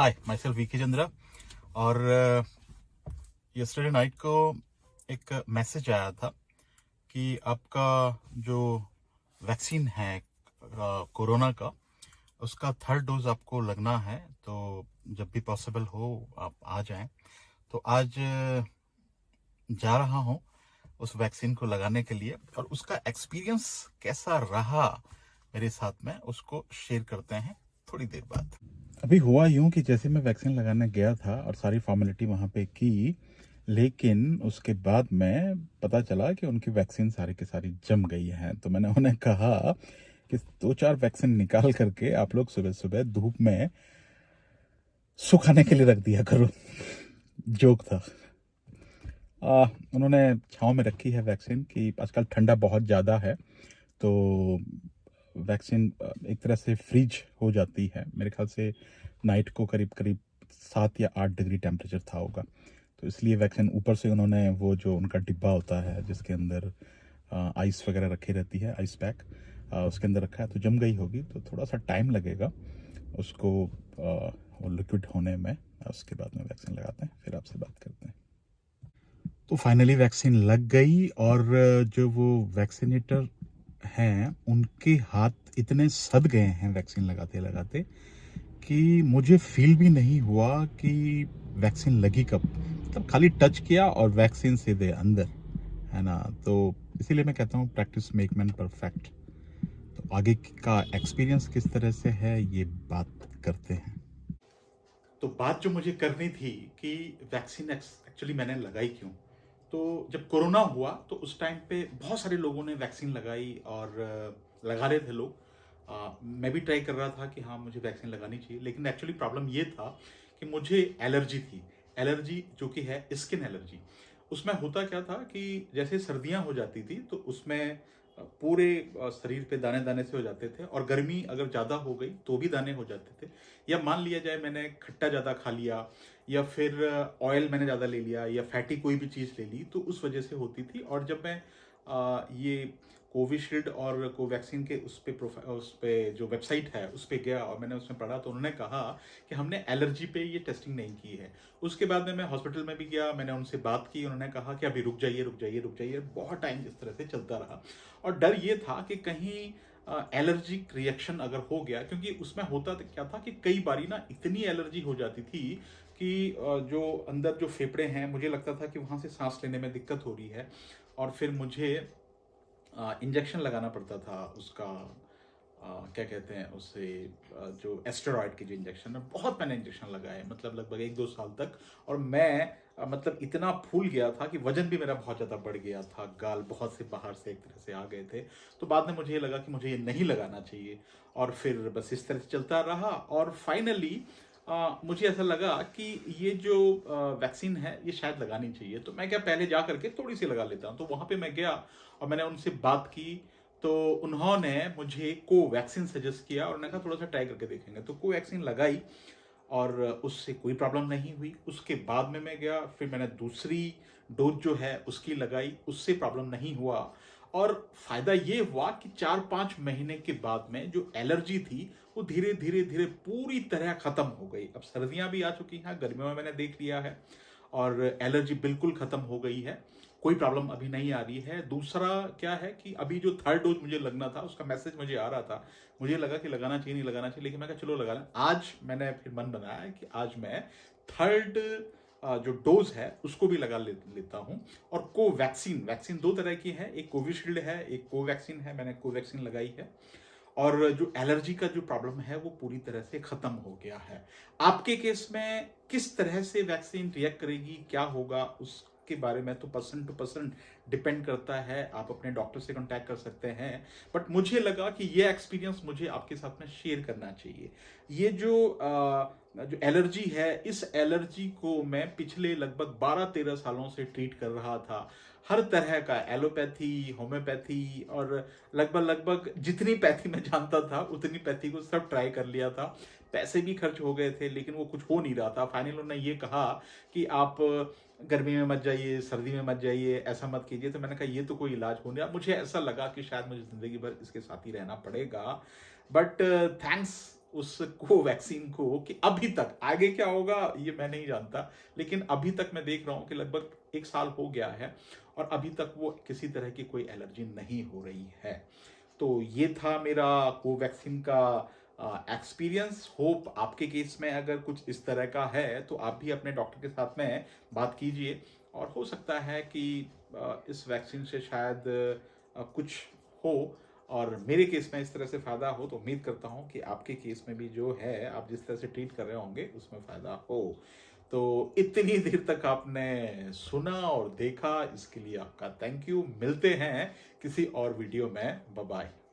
हाय, myself VK Chandra. और yesterday night को एक मैसेज आया था कि आपका जो वैक्सीन है कोरोना का, उसका थर्ड डोज आपको लगना है, तो जब भी पॉसिबल हो आप आ जाएं। तो आज जा रहा हूं उस वैक्सीन को लगाने के लिए, और उसका एक्सपीरियंस कैसा रहा मेरे साथ में, उसको शेयर करते हैं थोड़ी देर बाद। अभी हुआ यूं कि जैसे मैं वैक्सीन लगाने गया था और सारी फॉर्मेलिटी वहाँ पे की, लेकिन उसके बाद में पता चला कि उनकी वैक्सीन सारी की सारी जम गई है। तो मैंने उन्हें कहा कि 2-4 वैक्सीन निकाल करके आप लोग सुबह सुबह धूप में सुखाने के लिए रख दिया करो। जोक था। उन्होंने छाँव में रखी है वैक्सीन कि आजकल ठंडा बहुत ज़्यादा है, तो वैक्सीन एक तरह से फ्रीज हो जाती है। मेरे ख्याल से नाइट को करीब करीब 7 या 8 डिग्री टेम्परेचर था होगा, तो इसलिए वैक्सीन ऊपर से उन्होंने वो जो उनका डिब्बा होता है जिसके अंदर आइस वगैरह रखी रहती है, आइस पैक, उसके अंदर रखा है। तो जम गई होगी, तो थोड़ा सा टाइम लगेगा उसको वो लिक्विड होने में। उसके बाद में वैक्सीन लगाते हैं, फिर आपसे बात करते हैं। तो फाइनली वैक्सीन लग गई, और जो वो वैक्सीनेटर हैं उनके हाथ इतने सद गए हैं वैक्सीन लगाते लगाते कि मुझे फील भी नहीं हुआ कि वैक्सीन लगी कब। मतलब खाली टच किया और वैक्सीन सीधे अंदर, है ना। तो इसीलिए मैं कहता हूँ प्रैक्टिस मेक मैन परफेक्ट। तो आगे का एक्सपीरियंस किस तरह से है, ये बात करते हैं। तो बात जो मुझे करनी थी कि वैक्सीन एक्चुअली मैंने लगाई क्यों। तो जब कोरोना हुआ तो उस टाइम पे बहुत सारे लोगों ने वैक्सीन लगाई, और लगा रहे थे लोग। मैं भी ट्राई कर रहा था कि हाँ मुझे वैक्सीन लगानी चाहिए, लेकिन एक्चुअली प्रॉब्लम ये था कि मुझे एलर्जी थी। एलर्जी जो कि है स्किन एलर्जी। उसमें होता क्या था कि जैसे सर्दियां हो जाती थी तो उसमें पूरे शरीर पे दाने दाने से हो जाते थे, और गर्मी अगर ज़्यादा हो गई तो भी दाने हो जाते थे। या मान लिया जाए मैंने खट्टा ज़्यादा खा लिया, या फिर ऑयल मैंने ज़्यादा ले लिया, या फैटी कोई भी चीज़ ले ली, तो उस वजह से होती थी। और जब मैं ये कोविशील्ड और कोवैक्सीन के उस पे जो वेबसाइट है उस पे गया और मैंने उसमें पढ़ा, तो उन्होंने कहा कि हमने एलर्जी पे ये टेस्टिंग नहीं की है। उसके बाद में मैं हॉस्पिटल में भी गया, मैंने उनसे बात की, उन्होंने कहा कि अभी रुक जाइए रुक जाइए रुक जाइए। बहुत टाइम इस तरह से चलता रहा, और डर ये था कि कहीं एलर्जिक रिएक्शन अगर हो गया, क्योंकि उसमें होता तो क्या था कि कई बारी ना इतनी एलर्जी हो जाती थी कि जो अंदर जो फेफड़े हैं, मुझे लगता था कि वहाँ से सांस लेने में दिक्कत हो रही है, और फिर मुझे इंजेक्शन लगाना पड़ता था उसका। क्या कहते हैं उससे, जो एस्टेरॉयड की जो इंजेक्शन है, बहुत मैंने इंजेक्शन लगाए, मतलब लगभग 1-2 साल तक। और मैं मतलब इतना फूल गया था कि वजन भी मेरा बहुत ज़्यादा बढ़ गया था, गाल बहुत से बाहर से एक तरह से आ गए थे। तो बाद में मुझे ये लगा कि मुझे ये नहीं लगाना चाहिए, और फिर बस इस तरह से चलता रहा। और फाइनली मुझे ऐसा लगा कि ये जो वैक्सीन है ये शायद लगानी चाहिए। तो मैं क्या, पहले जा करके थोड़ी सी लगा लेता हूँ। तो वहाँ पे मैं गया और मैंने उनसे बात की, तो उन्होंने मुझे कोवैक्सीन सजेस्ट किया, और उन्होंने कहा थोड़ा सा ट्राई करके देखेंगे। तो कोवैक्सीन लगाई, और उससे कोई प्रॉब्लम नहीं हुई। उसके बाद में मैं गया, फिर मैंने दूसरी डोज जो है उसकी लगाई, उससे प्रॉब्लम नहीं हुआ। और फायदा ये हुआ कि 4-5 महीने के बाद में जो एलर्जी थी वो धीरे धीरे धीरे पूरी तरह खत्म हो गई। अब सर्दियां भी आ चुकी हैं, गर्मियों में मैंने देख लिया है, और एलर्जी बिल्कुल खत्म हो गई है। कोई प्रॉब्लम अभी नहीं आ रही है। दूसरा क्या है कि अभी जो थर्ड डोज मुझे लगना था उसका मैसेज मुझे आ रहा था, मुझे लगा कि लगाना चाहिए नहीं लगाना चाहिए, लेकिन मैं कहा चलो लगा लें। आज मैंने फिर मन बनाया है कि आज मैं थर्ड जो डोज है उसको भी लगा लेता हूं। और कोवैक्सीन, वैक्सीन 2 तरह की है, एक कोविशील्ड है, एक कोवैक्सीन है। मैंने कोवैक्सीन लगाई है, और जो एलर्जी का जो प्रॉब्लम है वो पूरी तरह से खत्म हो गया है। आपके केस में किस तरह से वैक्सीन रिएक्ट करेगी, क्या होगा, उसके बारे में तो पर्सन टू पर्सन डिपेंड करता है। आप अपने डॉक्टर से कांटेक्ट कर सकते हैं, बट मुझे लगा कि ये एक्सपीरियंस मुझे आपके साथ में शेयर करना चाहिए। ये जो एलर्जी है, इस एलर्जी को मैं पिछले लगभग 12-13 सालों से ट्रीट कर रहा था। हर तरह का एलोपैथी, होम्योपैथी, और लगभग जितनी पैथी मैं जानता था उतनी पैथी को सब ट्राई कर लिया था। पैसे भी खर्च हो गए थे, लेकिन वो कुछ हो नहीं रहा था। फाइनली उन्होंने ये कहा कि आप गर्मी में मत जाइए, सर्दी में मत जाइए, ऐसा मत कीजिए। तो मैंने कहा ये तो कोई इलाज हो नहीं रहा। मुझे ऐसा लगा कि शायद मुझे ज़िंदगी भर इसके साथ ही रहना पड़ेगा। बट थैंक्स उस कोवैक्सीन को कि अभी तक, आगे क्या होगा ये मैं नहीं जानता, लेकिन अभी तक मैं देख रहा हूं कि लगभग 1 साल हो गया है और अभी तक वो किसी तरह की कोई एलर्जी नहीं हो रही है। तो ये था मेरा कोवैक्सीन का एक्सपीरियंस। होप आपके केस में अगर कुछ इस तरह का है तो आप भी अपने डॉक्टर के साथ में बात कीजिए, और हो सकता है कि इस वैक्सीन से शायद कुछ हो, और मेरे केस में इस तरह से फ़ायदा हो, तो उम्मीद करता हूँ कि आपके केस में भी जो है आप जिस तरह से ट्रीट कर रहे होंगे उसमें फ़ायदा हो। तो इतनी देर तक आपने सुना और देखा, इसके लिए आपका थैंक यू। मिलते हैं किसी और वीडियो में। Bye bye.